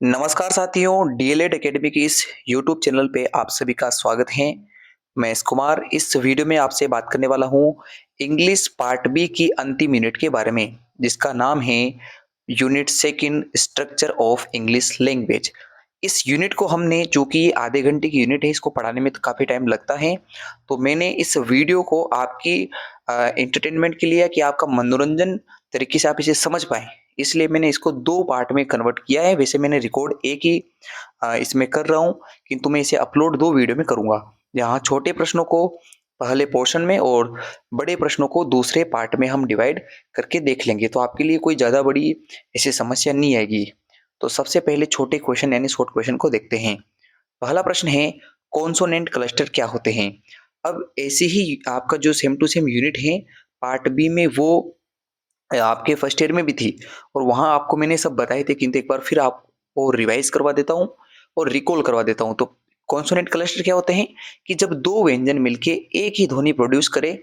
नमस्कार साथियों, DElEd academy की इस यूट्यूब चैनल पे आप सभी का स्वागत है। मैं एस कुमार इस वीडियो में आपसे बात करने वाला हूँ इंग्लिश पार्ट बी की अंतिम यूनिट के बारे में, जिसका नाम है unit second structure of English language. इस यूनिट को हमने, चूंकि ये आधे घंटे की यूनिट है, इसको पढ़ाने में तो काफ़ी टाइम लगता है, तो मैंने इस वीडियो को आपकी एंटरटेनमेंट के लिए, कि आपका मनोरंजन तरीके से आप इसे समझ पाएँ, इसलिए मैंने इसको 2 पार्ट में कन्वर्ट किया है। वैसे मैंने रिकॉर्ड एक ही इसमें कर रहा हूँ, किंतु मैं इसे अपलोड 2 वीडियो में करूँगा। यहाँ छोटे प्रश्नों को पहले पोर्शन में और बड़े प्रश्नों को दूसरे पार्ट में हम डिवाइड करके देख लेंगे, तो आपके लिए कोई ज़्यादा बड़ी ऐसी समस्या नहीं आएगी। तो सबसे पहले छोटे क्वेश्चन यानी शॉर्ट क्वेश्चन को देखते हैं। पहला प्रश्न है, कॉन्सोनेंट क्लस्टर क्या होते हैं? अब ऐसे ही आपका जो सेम टू सेम यूनिट है पार्ट बी में, वो आपके फर्स्ट ईयर में भी थी और वहाँ आपको मैंने सब बताए थे, किंतु एक बार फिर आपको रिवाइज करवा देता हूँ और रिकॉल करवा देता हूँ। तो कॉन्सोनेंट क्लस्टर क्या होते हैं कि जब दो व्यंजन मिलके एक ही ध्वनि प्रोड्यूस करे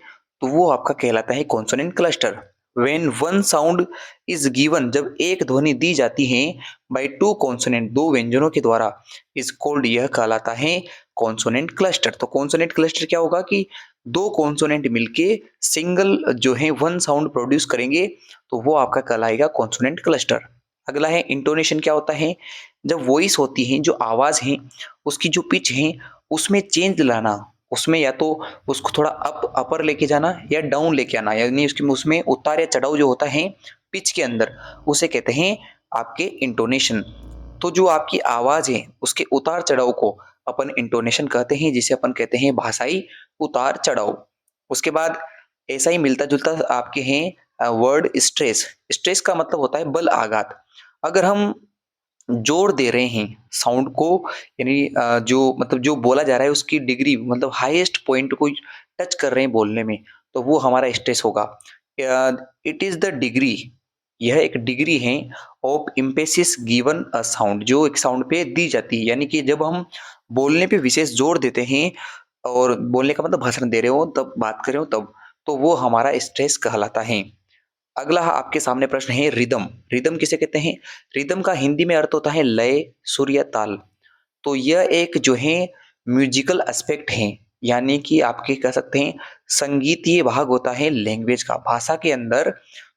तो वो आपका कहलाता है consonant cluster. When one sound is given, जब एक ध्वनि दी जाती है बाय टू कॉन्सोनेंट, दो व्यंजनों के द्वारा, इज कॉल्ड, यह कहलाता है कॉन्सोनेंट क्लस्टर। तो कॉन्सोनेंट क्लस्टर क्या होगा कि दो कॉन्सोनेंट मिलके सिंगल जो है वन साउंड प्रोड्यूस करेंगे, तो वो आपका कहलाएगा कॉन्सोनेंट क्लस्टर। अगला है इंटोनेशन क्या होता है? जब वॉइस होती है, जो आवाज है, उसकी जो पिच है, उसमें चेंज लाना, उसमें या तो उसको थोड़ा अपर लेके जाना या डाउन लेके आना, यानी उसकी उसमें उतार या चढ़ाव जो होता है पिच के अंदर, उसे कहते हैं आपके इंटोनेशन। तो जो आपकी आवाज है उसके उतार चढ़ाव को अपन इंटोनेशन कहते हैं, जिसे अपन कहते हैं भाषाई उतार चढ़ाव। उसके बाद ऐसा ही मिलता जुलता आपके हैं वर्ड स्ट्रेस। स्ट्रेस का मतलब होता है बल आघात। अगर हम जोर दे रहे हैं साउंड को, यानी जो मतलब जो बोला जा रहा है उसकी डिग्री, मतलब हाईएस्ट पॉइंट को टच कर रहे हैं बोलने में, तो वो हमारा स्ट्रेस होगा। इट इज द डिग्री, यह एक डिग्री है of emphasis given a sound, जो एक साउंड पे दी जाती है। यानी कि जब हम बोलने पे विशेष जोर देते हैं, और बोलने का मतलब भाषण दे रहे हो तब, बात कर रहे हो तब, तो वो हमारा स्ट्रेस कहलाता है। अगला आपके सामने प्रश्न है, रिदम। रिदम किसे कहते हैं? रिदम का हिंदी में अर्थ होता है लय, सुर या ताल। तो यह एक जो है म्यूजिकल एस्पेक्ट है, यानी कि आपके कह सकते हैं संगीतीय भाग होता है लैंग्वेज का। भाषा के अंदर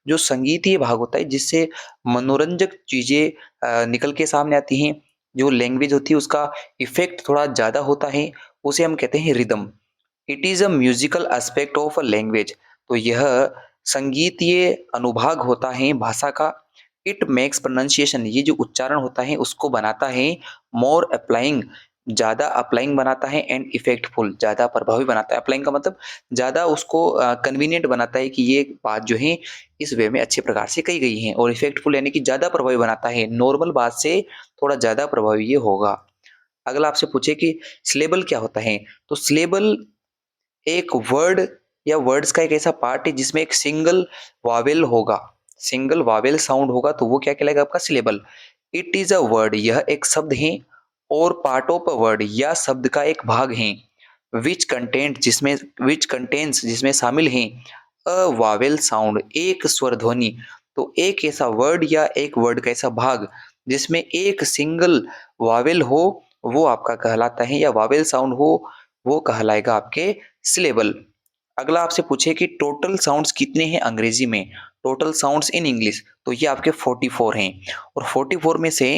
जो संगीतीय भाग होता है, जिससे मनोरंजक चीजें निकल के सामने आती हैं, जो लैंग्वेज होती है उसका इफेक्ट थोड़ा ज्यादा होता है, उसे हम कहते हैं rhythm. It is a musical aspect of a language. तो यह संगीतीय अनुभाग होता है भाषा का। इट मेक्स प्रोनाउंसिएशन, ये जो उच्चारण होता है उसको बनाता है मोर अप्लाइंग, ज्यादा अप्लाइंग बनाता है, एंड इफेक्टफुल, ज्यादा प्रभावी बनाता है। अप्लाइंग का मतलब ज्यादा उसको कन्वीनियंट बनाता है, कि ये बात जो है इस वे में अच्छे प्रकार से कही गई है, और इफेक्टफुल यानी कि ज्यादा प्रभावी बनाता है, नॉर्मल बात से थोड़ा ज्यादा प्रभावी ये होगा। अगला आपसे पूछे कि सिलेबल क्या होता है? तो सिलेबल एक वर्ड या वर्ड्स का एक ऐसा पार्ट है जिसमें एक सिंगल वावेल होगा, सिंगल वावेल साउंड होगा, तो वो क्या कहलाएगा? आपका syllable. It is a word, यह एक शब्द है, और पार्ट ऑफ अ वर्ड, या शब्द का एक भाग है, विच कंटेंट, जिसमें विच कंटेन्स, जिसमें शामिल है अ वावेल साउंड, एक स्वर ध्वनि। तो एक ऐसा वर्ड या एक वर्ड का ऐसा भाग जिसमें एक सिंगल वावेल हो, वो आपका कहलाता है, या वावेल साउंड हो, वो कहलाएगा आपके सिलेबल। अगला आपसे पूछे कि टोटल साउंड्स कितने हैं अंग्रेजी में? टोटल साउंड्स इन इंग्लिश, तो ये आपके 44 हैं, और 44 में से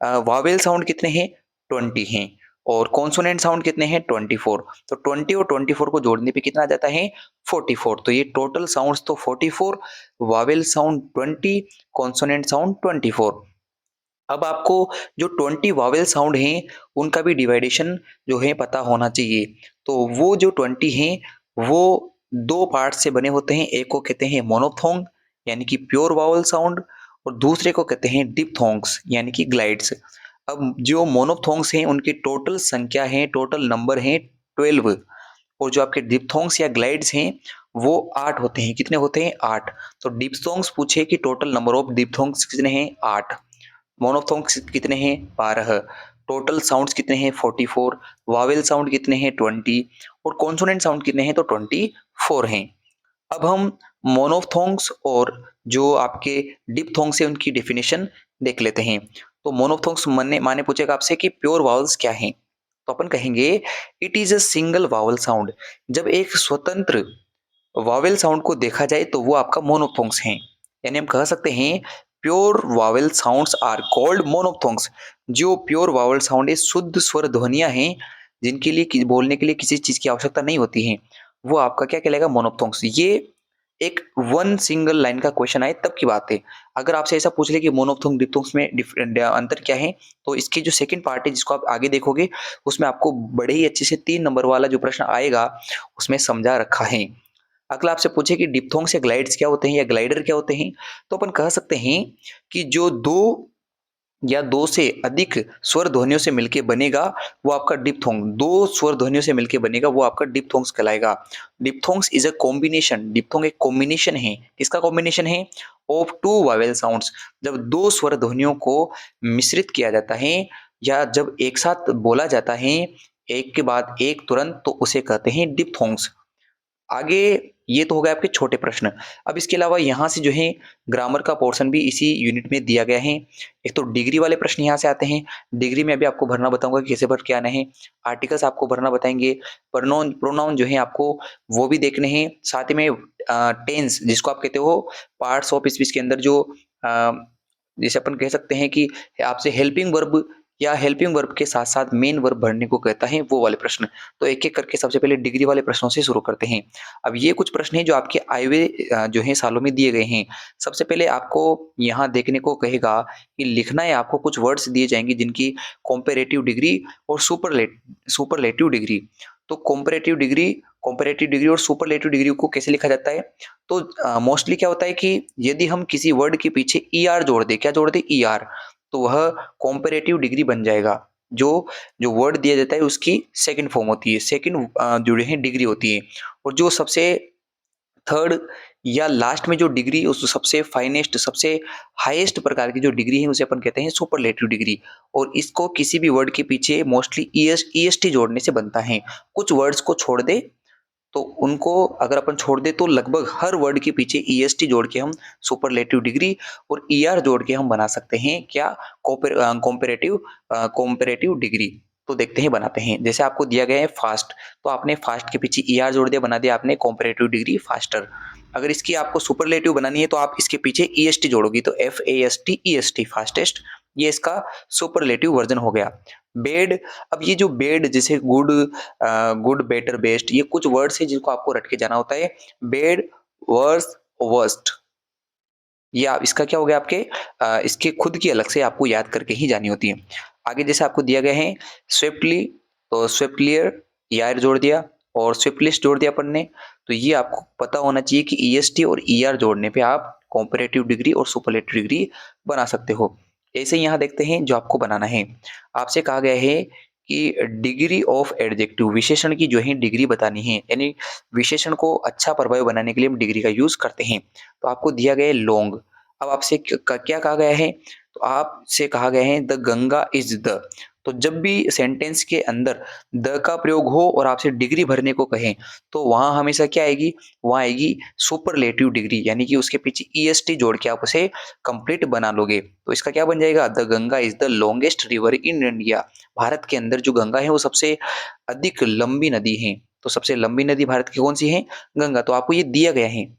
वावेल साउंड कितने हैं? 20 हैं, और कॉन्सोनेंट साउंड कितने हैं? 24। तो 20 और 24 को जोड़ने पे कितना आ जाता है? 44। तो ये टोटल साउंड्स तो 44, वावेल साउंड 20, कॉन्सोनेंट साउंड 24। अब आपको जो 20 वावेल साउंड हैं उनका भी डिवाइडेशन जो है पता होना चाहिए। तो वो जो 20 हैं वो दो पार्ट से बने होते हैं। एक को कहते हैं मोनोथोंग, यानी कि प्योर वावेल साउंड, और दूसरे को कहते हैं डिप्थोंग्स, यानी कि ग्लाइड्स। अब जो मोनोथोंग्स हैं उनकी टोटल संख्या है, टोटल नंबर है 12, और जो आपके डिप्थोंग्स या ग्लाइड्स हैं वो 8 होते हैं। कितने होते हैं? 8। तो डिप्थोंग्स पूछे कि टोटल नंबर ऑफ डिप्थोंग्स कितने हैं? 8। मोनोफोन्स कितने हैं? 12। टोटल साउंड्स कितने हैं? 44। वावेल साउंड कितने हैं? 20। और कॉन्सोनेंट साउंड कितने हैं? तो 24 हैं। अब हम मोनोफोन्स और जो आपके डिप्थोंग्स है उनकी डेफिनेशन देख लेते हैं। तो मोनोफ्थोंग्स माने माने पूछेगा आपसे कि प्योर वावल्स क्या हैं? तो अपन कहेंगे it is a single vowel sound. जब एक स्वतंत्र वावेल साउंड को देखा जाए तो वो आपका मोनोफ्थोंग्स हैं। यानी हम कह सकते हैं pure vowel sounds are called monophthongs. जो प्योर वावेल साउंड है, शुद्ध स्वर ध्वनियाँ हैं, जिनके लिए बोलने के लिए किसी चीज़ की आवश्यकता नहीं होती है, वो आपका क्या कहलाएगा? मोनोफ्थोंग्स। ये एक वन सिंगल लाइन का क्वेश्चन आए तब की बात है। अगर आपसे ऐसा पूछ ले कि मोनोफ्थोंग डिप्थोंग्स में अंतर क्या है, तो इसकी जो सेकंड पार्ट है जिसको आप आगे देखोगे, उसमें आपको बड़े ही अच्छे से 3 नंबर वाला जो प्रश्न आएगा, उसमें समझा रखा है। अगला आपसे पूछे कि डिप्थोंग्स या ग्लाइड्स क्या होते हैं या ग्लाइडर क्या होते हैं? तो अपन कह सकते हैं कि जो 2 या 2 से अधिक स्वर ध्वनियों से मिलके बनेगा, वो आपका डिप्थोंग। 2 स्वर ध्वनियों से मिलके बनेगा, वो आपका डिप्थोंग्स कहलाएगा। Diphthongs is a combination, diphthong एक कॉम्बिनेशन है। किसका कॉम्बिनेशन है? Of 2 vowel sounds. जब 2 स्वर ध्वनियों को मिश्रित किया जाता है या जब एक साथ बोला जाता है, एक के बाद एक तुरंत, तो उसे कहते हैं डिप्थोंग्स। आगे ये तो हो गए आपके छोटे प्रश्न। अब इसके अलावा यहाँ से जो है ग्रामर का पोर्शन भी इसी यूनिट में दिया गया है। एक तो डिग्री वाले प्रश्न यहाँ से आते हैं। डिग्री में अभी आपको भरना बताऊँगा कि कैसे भर के आना है। आर्टिकल्स आपको भरना बताएँगे। प्रोनाउन जो है आपको वो भी देखने हैं। साथ ही में टेंस जिसको आप कहते हो पार्ट्स ऑफ स्पीच के अंदर जो अ, जैसे अपन कह सकते हैं कि आपसे हेल्पिंग वर्ब या हेल्पिंग वर्ब के साथ-साथ मेन वर्ब भरने को कहता है, वो वाले प्रश्न। तो एक-एक करके सबसे पहले डिग्री वाले प्रश्नों से शुरू करते हैं। अब ये कुछ प्रश्न हैं जो आपके आए हुए जो है सालों में दिए गए हैं। सबसे पहले आपको यहाँ देखने को कहेगा कि लिखना है आपको, कुछ वर्ड्स दिए जाएँगे जिनकी कंपैरेटिव डिग्री और सुपरलेटिव डिग्री। तो कंपैरेटिव डिग्री और सुपरलेटिव डिग्री को कैसे लिखा जाता है? तो मोस्टली क्या होता है कि यदि हम किसी वर्ड के पीछे ईआर जोड़ दें, क्या जोड़ दें? ईआर, तो वह कंपैरेटिव डिग्री बन जाएगा। जो जो वर्ड दिया जाता है उसकी सेकंड फॉर्म होती है, सेकंड जो है डिग्री होती है। और जो सबसे थर्ड या लास्ट में जो डिग्री, उस सबसे फाइनेस्ट, सबसे हाईएस्ट प्रकार की जो डिग्री है, उसे अपन कहते हैं सुपरलेटिव डिग्री। और इसको किसी भी वर्ड के पीछे मोस्टली ईएसटी जोड़ने से बनता है। कुछ वर्ड्स को छोड़ दे तो उनको अगर अपन छोड़ दे तो लगभग हर वर्ड के पीछे ईएसटी जोड़ के हम सुपरलेटिव डिग्री और ईआर जोड़ के हम बना सकते हैं क्या? Comparative degree. तो देखते हैं बनाते हैं। जैसे आपको दिया गया है फास्ट, तो आपने फास्ट के पीछे ईआर जोड़ दिया, बना दिया आपने कॉम्परेटिव डिग्री फास्टर। अगर इसकी आपको सुपरलेटिव बनानी है तो आप इसके पीछे ईएसटी जोड़ोगी, तो FAST EST फास्टेस्ट, ये इसका सुपरलेटिव वर्जन हो गया। बेड, अब ये जो बेड जैसे गुड, बेटर, बेस्ट, ये कुछ वर्ड्स हैं जिनको आपको रट के जाना होता है। बेड, वर्स, वर्स्ट, ये आप इसका क्या हो गया आपके इसके खुद की अलग से आपको याद करके ही जानी होती है। आगे जैसे आपको दिया गया है स्विफ्टली, तो स्विफ्टलियर, ईआर जोड़ दिया और स्विफ्टलिस्ट जोड़ दिया अपन ने। तो ये आपको पता होना चाहिए कि ईएसटी और ईआर जोड़ने पे आप कंपैरेटिव डिग्री और सुपरलेटिव डिग्री बना सकते हो। ऐसे ही यहाँ देखते हैं जो आपको बनाना है। आपसे कहा गया है कि डिग्री ऑफ एडजेक्टिव, विशेषण की जो है डिग्री बतानी है, यानी विशेषण को अच्छा प्रभावी बनाने के लिए हम डिग्री का यूज करते हैं। तो आपको दिया गया है लॉन्ग। अब आपसे क्या कहा गया है? तो आपसे कहा गया है द गंगा इज द। तो जब भी सेंटेंस के अंदर द का प्रयोग हो और आपसे डिग्री भरने को कहें, तो वहां हमेशा क्या आएगी? वहां आएगी सुपरलेटिव डिग्री, यानी कि उसके पीछे ईएसटी जोड़ के आप उसे कंप्लीट बना लोगे। तो इसका क्या बन जाएगा? The Ganga is the longest river in India. Bharat के अंदर जो गंगा है वो सबसे अधिक लंबी नदी है। तो सबसे लंबी नदी भारत की कौन सी है? गंगा। तो आपको ये दिया गया है।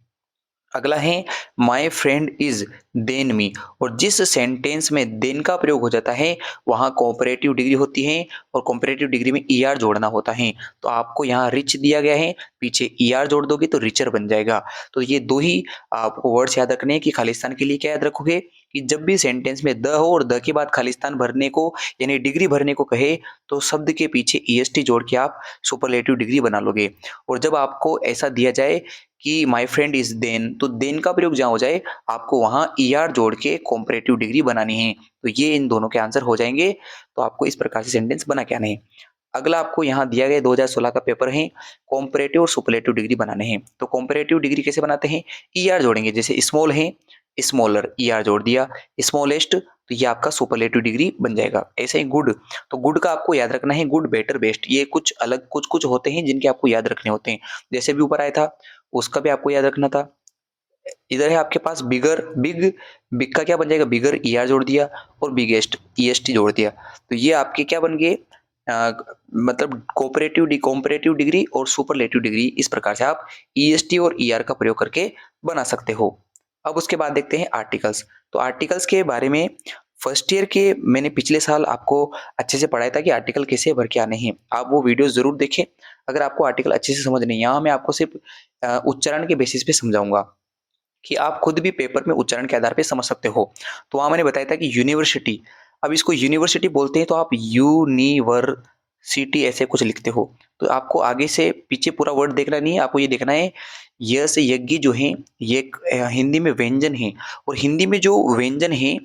अगला है my friend is than me. और जिस सेंटेंस में देन का प्रयोग हो जाता है वहां कोऑपरेटिव डिग्री होती है और कोऑपरेटिव डिग्री में ईआर जोड़ना होता है। तो आपको यहाँ रिच दिया गया है, पीछे ईआर जोड़ दोगे तो रिचर बन जाएगा। तो ये दो ही आपको वर्ड्स याद रखने हैं कि खालिस्तान के लिए क्या याद रखोगे कि जब भी सेंटेंस में द हो और द के बाद खालिस्तान भरने को यानी डिग्री भरने को कहे, तो शब्द के पीछे ईएसटी जोड़ के आप सुपरलेटिव डिग्री बना लोगे। और जब आपको ऐसा दिया जाए कि माय फ्रेंड इज देन, तो देन का प्रयोग जहाँ हो जाए आपको वहां ईआर जोड़ के कॉम्परेटिव डिग्री बनानी है। तो ये इन दोनों के आंसर हो जाएंगे। तो आपको इस प्रकार से सेंटेंस बना के आने हैं। अगला आपको यहाँ दिया गया 2016 का पेपर है, कॉम्परेटिव और सुपरलेटिव डिग्री बनाने हैं। तो कॉम्परेटिव डिग्री कैसे बनाते हैं? ईआर जोड़ेंगे, जैसे स्मॉल है स्मॉलर, ईआर जोड़ दिया, स्मॉलेस्ट, तो ये आपका सुपरलेटिव डिग्री बन जाएगा। ऐसे ही गुड, तो गुड का आपको याद रखना है गुड, बेटर, बेस्ट, ये कुछ अलग कुछ होते हैं जिनके आपको याद रखने होते हैं। जैसे भी ऊपर आया था उसका भी आपको याद रखना था। इधर है आपके पास बिगर, बिग, बिग का क्या बन जाएगा, बिगर ईआर जोड़ दिया और बिगेस्ट ईएसटी जोड़ दिया। तो ये आपके क्या बन गए, मतलब कोऑपरेटिव डिकॉम्परेटिव डिग्री और सुपरलेटिव डिग्री। इस प्रकार से आप ईएसटी और ईआर का प्रयोग करके बना सकते हो। अब उसके बाद देखते हैं आर्टिकल्स। तो आर्टिकल्स के बारे में फर्स्ट ईयर के मैंने पिछले साल आपको अच्छे से पढ़ाया था कि आर्टिकल कैसे भर के आने हैं। आप वो वीडियो जरूर देखें अगर आपको आर्टिकल अच्छे से समझ नहीं। यहाँ मैं आपको सिर्फ उच्चारण के बेसिस पे समझाऊंगा कि आप खुद भी पेपर में उच्चारण के आधार पे समझ सकते हो। तो वहाँ मैंने बताया था कि यूनिवर्सिटी, अब इसको यूनिवर्सिटी बोलते हैं तो आप यूनिवर्सिटी ऐसे कुछ लिखते हो। तो आपको आगे से पीछे पूरा वर्ड देखना नहीं है, आपको ये देखना है य से यज्ञ जो है ये हिंदी में व्यंजन है, और हिंदी में जो व्यंजन है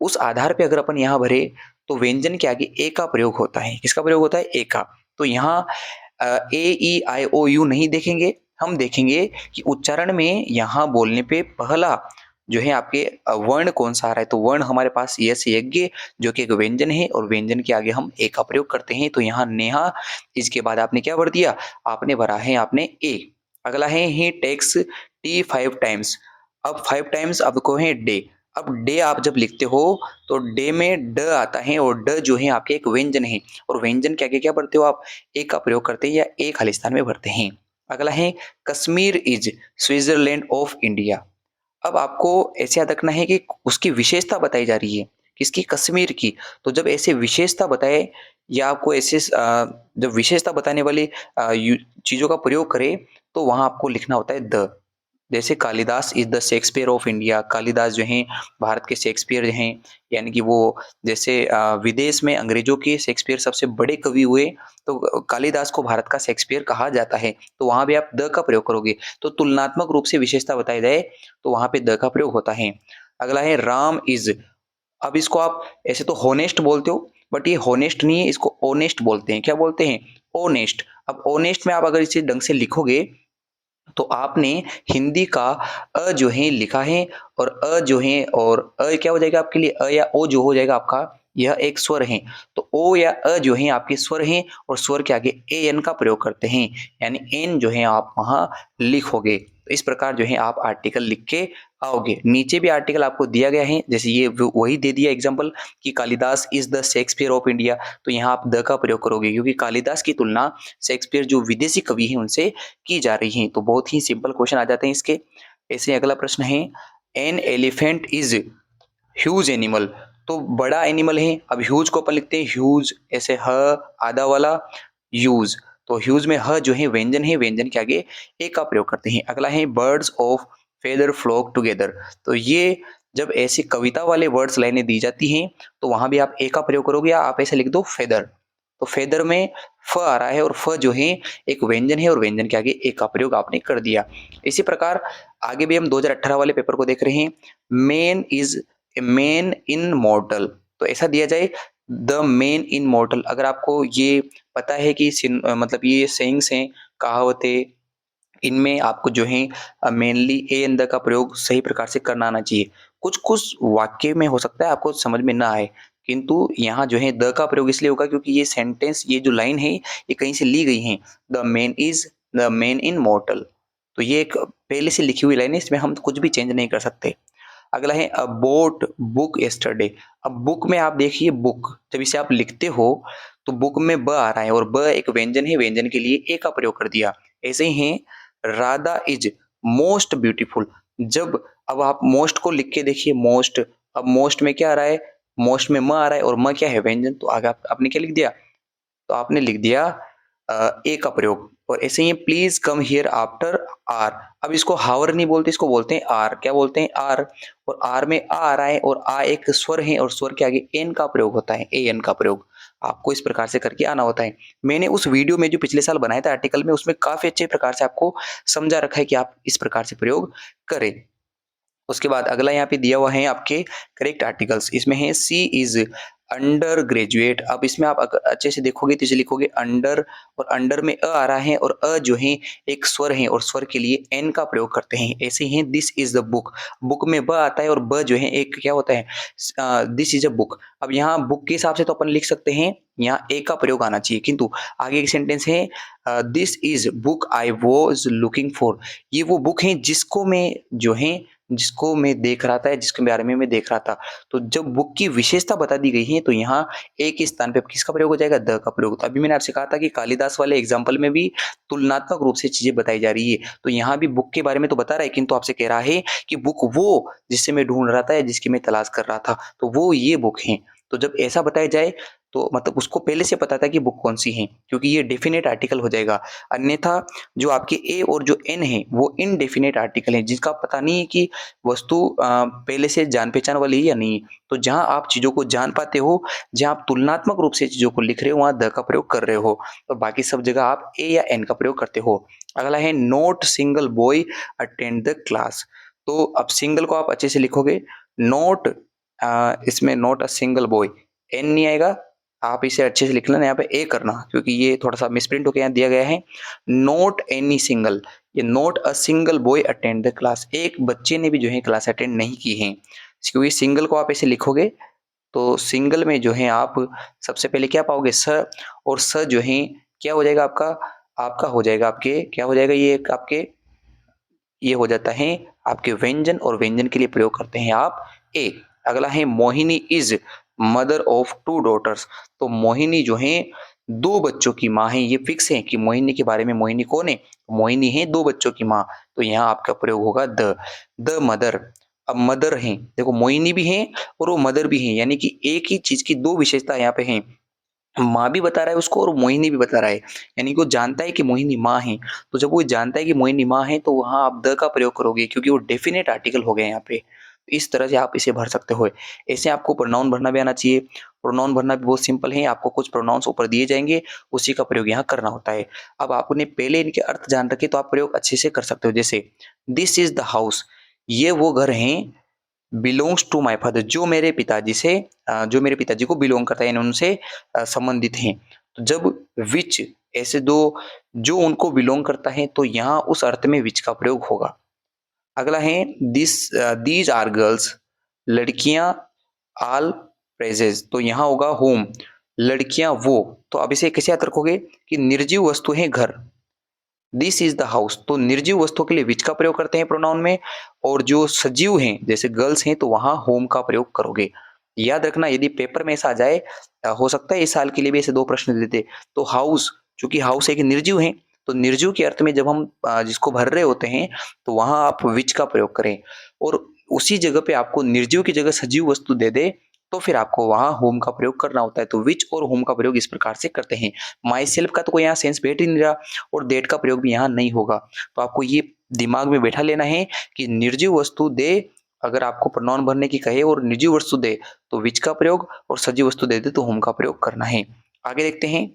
उस आधार पे अगर अपन यहाँ भरे तो व्यंजन के आगे ए का प्रयोग होता है। किसका प्रयोग होता है, ए का। तो यहाँ ए ई आई ओ यू नहीं देखेंगे, हम देखेंगे कि उच्चारण में यहाँ बोलने पे पहला जो है आपके वर्ण कौन सा आ रहा है। तो वर्ण हमारे पास यस यज्ञ जो कि एक व्यंजन है, और व्यंजन के आगे हम ए का प्रयोग करते हैं। तो यहाँ नेहा, इसके बाद आपने क्या भर दिया, आपने भरा है आपने ए। अगला है ही टेक्स टी 5 टाइम्स। अब 5 टाइम्स आपको है डे। अब डे आप जब लिखते हो तो डे में ड आता है, और ड जो है आपके एक व्यंजन है, और व्यंजन के आगे क्या भरते हो आप, ए का प्रयोग करते हैं या ए खालिस्तान में भरते हैं। अगला है Kashmir is Switzerland of India. अब आपको ऐसे याद रखना है कि उसकी विशेषता बताई जा रही है, किसकी, कश्मीर की। तो जब ऐसे विशेषता बताए या आपको ऐसे जब विशेषता बताने वाली चीजों का प्रयोग करे तो वहां आपको लिखना होता है द। जैसे Kalidas is the Shakespeare of India, Kalidas जो हैं भारत के शेक्सपियर हैं, यानी कि वो जैसे विदेश में अंग्रेजों के शेक्सपियर सबसे बड़े कवि हुए, तो कालिदास को भारत का शेक्सपियर कहा जाता है। तो वहां भी आप द का प्रयोग करोगे। तो तुलनात्मक रूप से विशेषता बताई जाए तो वहां पे द का प्रयोग होता है। अगला है राम इज। अब इसको आप ऐसे तो होनेस्ट बोलते हो, बट ये होनेस्ट नहीं है, इसको ओनेस्ट बोलते हैं। क्या बोलते हैं, ओनेस्ट। अब ओनेस्ट में आप अगर इसे ढंग से लिखोगे तो आपने हिंदी का अ जो है लिखा है, और अ जो है, और अ क्या हो जाएगा आपके लिए, अ या ओ जो हो जाएगा आपका, यह एक स्वर है। तो ओ या अ जो है आपके स्वर हैं, और स्वर के आगे ए एन का प्रयोग करते हैं, यानी एन जो है आप वहां लिखोगे। तो इस प्रकार जो है आप आर्टिकल लिख के आओगे। नीचे भी आर्टिकल आपको दिया गया है, जैसे ये वही दे दिया एग्जाम्पल कि Kalidas is the Shakespeare of India. तो यहाँ आप द का प्रयोग करोगे, क्योंकि कालिदास की तुलना शेक्सपियर जो विदेशी कवि हैं उनसे की जा रही हैं। तो बहुत ही सिंपल क्वेश्चन आ जाते हैं इसके। ऐसे अगला प्रश्न है, an elephant is huge animal. तो बड़ा एनिमल है। अब ह्यूज को अपन लिखते हैं ह्यूज, ऐसे ह आधा वाला यूज। तो ह्यूज में ह जो है व्यंजन है, व्यंजन के आगे ए का प्रयोग करते हैं। अगला है birds of feather flock together. तो ये जब ऐसी कविता वाले वर्ड्स लाइनें दी जाती हैं तो वहां भी आप ए का प्रयोग करोगे, या आप ऐसे लिख दो फेदर। तो फेदर में फ आ रहा है, और फ जो है एक व्यंजन है, और व्यंजन के आगे ए का प्रयोग आपने कर दिया। इसी प्रकार आगे भी हम 2018 वाले पेपर को देख रहे हैं। Man is a man in मॉर्टल। तो ऐसा दिया जाए, द मैन इन मॉर्टल। अगर आपको ये पता है कि मतलब ये सेइंग्स हैं, कहावतें, इनमें आपको जो है मेनली ए एंड द का प्रयोग सही प्रकार से करना आना चाहिए। कुछ कुछ वाक्य में हो सकता है आपको समझ में ना आए, किंतु यहाँ जो है द का प्रयोग इसलिए होगा क्योंकि ये सेंटेंस, ये जो लाइन है ये कहीं से ली गई है, द मैन इन मॉर्टल। तो ये एक पहले से लिखी हुई लाइन है, इसमें हम कुछ भी चेंज नहीं कर सकते। अगला है अ बोट बुक यस्टरडे। अब बुक में आप देखिए, बुक जब इसे आप लिखते हो तो बुक में ब आ रहा है, और ब एक व्यंजन है, व्यंजन के लिए ए का प्रयोग कर दिया। ऐसे ही है राधा इज मोस्ट ब्यूटीफुल। जब अब आप मोस्ट को लिख के देखिए, मोस्ट, अब मोस्ट में क्या आ रहा है, मोस्ट में म आ रहा है, और म क्या है, व्यंजन। तो आगे आपने क्या लिख दिया, तो आपने लिख दिया ए का प्रयोग। और ऐसे ही please come here after R. अब इसको हावर नहीं बोलते, इसको बोलते हैं आर। क्या बोलते हैं, आर। और आर में आ रहा है, और आ एक स्वर है, और स्वर के आगे एन का प्रयोग होता है, ए एन का प्रयोग। आपको इस प्रकार से करके आना होता है। मैंने उस वीडियो में जो पिछले साल बनाया था आर्टिकल में, उसमें काफी अच्छे प्रकार से आपको समझा रखा है कि आप इस प्रकार से प्रयोग करें। उसके बाद अगला यहाँ पे दिया हुआ है आपके करेक्ट आर्टिकल्स। इसमें है सी इज अंडर ग्रेजुएट। अब इसमें आप अगर अच्छे से देखोगे तो इसे लिखोगे अंडर, और अंडर में अ आ रहा है, और अ जो है एक स्वर है, और स्वर के लिए एन का प्रयोग करते हैं। ऐसे ही this is the book, book में ब आता है और ब जो है एक क्या होता है, दिस इज अ बुक। अब यहाँ बुक के हिसाब से तो अपन लिख सकते हैं, यहाँ ए का प्रयोग आना चाहिए, किंतु आगे एक सेंटेंस है this is book I was looking for. ये वो बुक है जिसको मैं जो है जिसको मैं देख रहा था, जिसके बारे में मैं देख रहा था। तो जब बुक की विशेषता बता दी गई है तो यहाँ ए के स्थान पे किसका प्रयोग हो जाएगा, द का प्रयोग। तो अभी मैंने आपसे कहा था कि कालिदास वाले एग्जाम्पल में भी तुलनात्मक रूप से चीजें बताई जा रही है, तो यहाँ भी बुक के बारे में तो बता रहा है, किंतु आपसे कह रहा है कि बुक वो जिससे मैं ढूंढ रहा था या जिसकी मैं तलाश कर रहा था, तो वो ये बुक है। तो जब ऐसा बताया जाए तो मतलब उसको पहले से पता था कि बुक कौन सी है, क्योंकि ये डेफिनेट आर्टिकल हो जाएगा। अन्यथा जो आपके ए और जो एन है वो इनडेफिनेट आर्टिकल है, जिसका पता नहीं है कि वस्तु पहले से जान पहचान वाली है या नहीं। तो जहां आप चीजों को जान पाते हो, जहां आप तुलनात्मक रूप से चीजों को लिख रहे हो, वहां द का प्रयोग कर रहे हो, और बाकी सब जगह आप ए या एन का प्रयोग करते हो। अगला है note single boy attend the class. तो अब सिंगल को आप अच्छे से लिखोगे, नोट इसमें note a single boy, N नहीं आएगा, आप इसे अच्छे से लिख लेना, यहाँ पे ए करना, क्योंकि ये थोड़ा सा मिसप्रिंट होकर यहाँ दिया गया है। नोट एनी सिंगल, ये note a single boy attend the class, एक बच्चे ने भी जो है क्लास अटेंड नहीं की है। क्योंकि सिंगल को आप ऐसे लिखोगे तो सिंगल में जो है आप सबसे पहले क्या पाओगे, स, और स जो है क्या हो जाएगा आपका, आपका हो जाएगा आपके क्या हो जाएगा, ये एक आपके ये हो जाता है आपके व्यंजन, और व्यंजन के लिए प्रयोग करते हैं आप ए। अगला है Mohini is mother of two daughters. तो मोहिनी जो है दो बच्चों की माँ है, ये फिक्स है कि मोहिनी के बारे में, मोहिनी कौन है, मोहिनी है दो बच्चों की माँ। तो यहाँ आपका प्रयोग होगा द मदर। अब मदर है, देखो मोहिनी भी है और वो मदर भी है, यानी कि एक ही चीज की दो विशेषता यहाँ पे है, माँ भी बता रहा है उसको और मोहिनी भी बता रहा है, यानी कि वो जानता है कि मोहिनी माँ है। तो जब वो जानता है कि मोहिनी माँ है तो वहां आप द का प्रयोग करोगे, क्योंकि वो डेफिनेट आर्टिकल हो गया यहाँ पे। इस तरह से आप इसे भर सकते हो। ऐसे आपको प्रोनाउन भरना भी आना चाहिए। प्रोनाउन भरना भी बहुत सिंपल है, आपको कुछ प्रोनाउंस ऊपर दिए जाएंगे, उसी का प्रयोग यहाँ करना होता है। अब आपने पहले इनके अर्थ जान रखे तो आप प्रयोग अच्छे से कर सकते हो। जैसे दिस इज द हाउस, ये वो घर है, बिलोंग्स टू माय फादर, जो मेरे पिताजी को बिलोंग करता है, यानी उनसे संबंधित हैं। तो जब विच ऐसे दो जो उनको बिलोंग करता है तो यहाँ उस अर्थ में विच का प्रयोग होगा। अगला है दीज आर गर्ल्स, लड़कियां, आल प्रेजेस, तो यहाँ होगा होम, लड़कियां वो। तो अब इसे कैसे याद रखोगे कि निर्जीव वस्तु है घर, दिस इज द हाउस, तो निर्जीव वस्तुओं के लिए विच का प्रयोग करते हैं प्रोनाउन में, और जो सजीव हैं जैसे गर्ल्स हैं तो वहां होम का प्रयोग करोगे। याद रखना, यदि पेपर में ऐसा आ जाए, हो सकता है इस साल के लिए भी ऐसे दो प्रश्न देते, तो हाउस, चूंकि हाउस एक निर्जीव है, तो निर्जीव के अर्थ में जब हम जिसको भर रहे होते हैं तो वहां आप विच का प्रयोग करें, और उसी जगह पे आपको निर्जीव की जगह सजीव वस्तु दे दे तो फिर आपको वहां होम का प्रयोग करना होता है। तो विच और होम का प्रयोग इस प्रकार से करते हैं। माई सेल्फ का तो कोई यहाँ सेंस बैठ ही नहीं रहा, और दैट का प्रयोग भी यहाँ नहीं होगा। तो आपको ये दिमाग में बैठा लेना है कि निर्जीव वस्तु दे, अगर आपको प्रोनाउन भरने की कहे और निर्जीव वस्तु दे तो विच का प्रयोग, और सजीव वस्तु दे दे तो होम का प्रयोग करना है। आगे देखते हैं,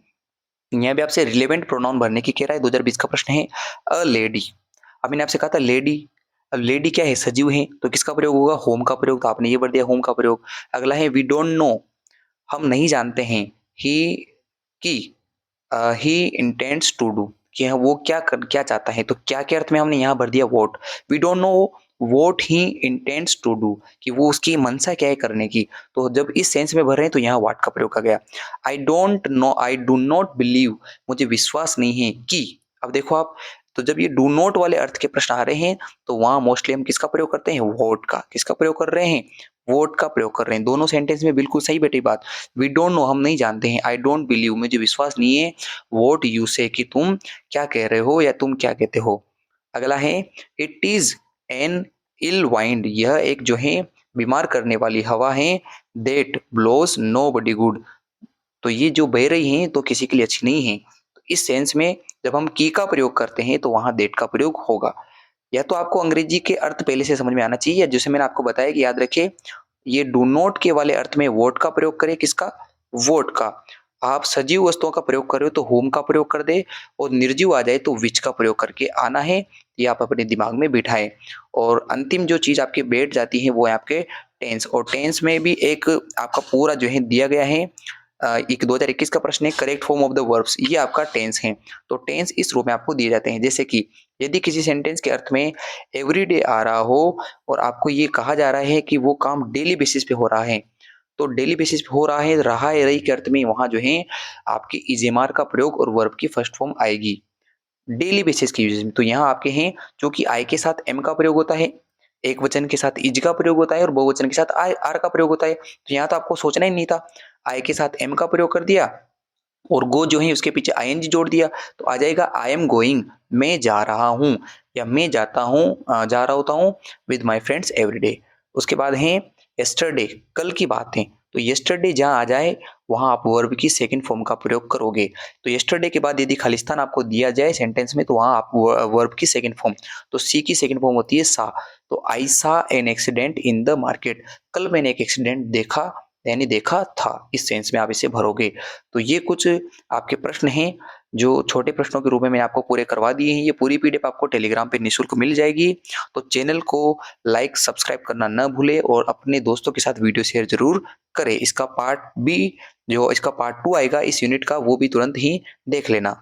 यहाँ भी आपसे रिलेवेंट प्रोनाउन भरने की कह रहा है, 2020 का प्रश्न है अ लेडी। अब मैंने आपसे कहा था लेडी, अब लेडी क्या है, सजीव है, तो किसका प्रयोग होगा, होम का प्रयोग, तो आपने ये भर दिया होम का प्रयोग। अगला है वी डोंट नो, हम नहीं जानते हैं, ही की ही इंटेंड्स टू डू, कि हाँ, वो क्या चाहता है, तो क्या के अर्थ में हमने यहाँ भर दिया vote. We don't know what he intends to do, कि वो उसकी मनसा क्या है करने की। तो जब इस सेंस में भर रहे हैं तो यहाँ व्हाट का प्रयोग कर गया। आई डू नॉट बिलीव, मुझे विश्वास नहीं है कि। अब देखो आप, तो जब ये डू नॉट वाले अर्थ के प्रश्न आ रहे हैं तो वहां मोस्टली हम किसका प्रयोग करते हैं, वोट का। किसका प्रयोग कर रहे हैं, वोट का प्रयोग कर रहे हैं। दोनों सेंटेंस में बिल्कुल सही बेटी बात। वी डोंट नो, हम नहीं जानते हैं, आई डोंट बिलीव, मुझे विश्वास नहीं है, वोट यू से, कि तुम क्या कह रहे हो या तुम क्या कहते हो। अगला है it is an ill wind, यह एक जो है बीमार करने वाली हवा है, that blows nobody good, तो ये जो बह रही हैं तो किसी के लिए अच्छी नहीं है। तो इस सेंस में जब हम की का प्रयोग करते हैं तो वहां देट का प्रयोग होगा। या तो आपको अंग्रेजी के अर्थ पहले से समझ में आना चाहिए, या जैसे मैंने आपको बताया कि याद रखिए, ये डू नॉट के वाले अर्थ में वोट का प्रयोग करें, किसका, वोट का। आप सजीव वस्तुओं का प्रयोग कर रहे हो तो whom का प्रयोग कर दें और निर्जीव आ जाए तो which का प्रयोग करके आना है। ये आप अपने दिमाग में बिठाएँ और अंतिम जो चीज़ आपकी बैठ जाती है वो है आपके टेंस और टेंस में भी एक आपका पूरा जो है दिया गया है। एक 2021 का प्रश्न है correct form of the verbs ये आपका टेंस है। तो टेंस इस रूप में आपको दिए जाते हैं जैसे कि यदि किसी सेंटेंस के अर्थ में एवरीडे आ रहा हो और आपको ये कहा जा रहा है कि वो काम डेली बेसिस पे हो रहा है, तो डेली बेसिस पे हो रहा है रही के अर्थ में वहाँ जो है आपके इज़ेमार का प्रयोग और वर्ब की फर्स्ट फॉर्म आएगी। डेली बेसिस के यूजेस में तो यहाँ आपके हैं क्योंकि आई के साथ एम का प्रयोग होता है, एक वचन के साथ इज का प्रयोग होता है और बहुवचन के साथ आई आर का प्रयोग होता है। तो यहाँ तो आपको सोचना ही नहीं था, आई के साथ एम का प्रयोग कर दिया और गो जो है उसके पीछे आईएनजी जोड़ दिया तो आ जाएगा आई एम गोइंग, मैं जा रहा हूँ या मैं जाता हूँ जा रहा होता हूँ विद माय फ्रेंड्स एवरीडे। उसके बाद है यस्टरडे, कल की बात है तो यस्टरडे जहाँ आ जाए वहाँ आप वर्ब की सेकंड फॉर्म का प्रयोग करोगे। तो यस्टरडे के बाद यदि खालिस्तान आपको दिया जाए सेंटेंस में तो वहाँ आप वर्ब की सेकंड फॉर्म, तो सी की सेकंड फॉर्म होती है सा। तो आई सा an accident in the market, कल मैंने एक एक्सीडेंट देखा यानी देखा था, इस सेंस में आप इसे भरोगे। तो ये कुछ आपके प्रश्न हैं जो छोटे प्रश्नों के रूप में मैंने आपको पूरे करवा दिए हैं। ये पूरी पीडीएफ आपको टेलीग्राम पे निःशुल्क मिल जाएगी। तो चैनल को लाइक सब्सक्राइब करना न भूलें और अपने दोस्तों के साथ वीडियो शेयर जरूर करें। इसका पार्ट 2 आएगा इस यूनिट का, वो भी तुरंत ही देख लेना।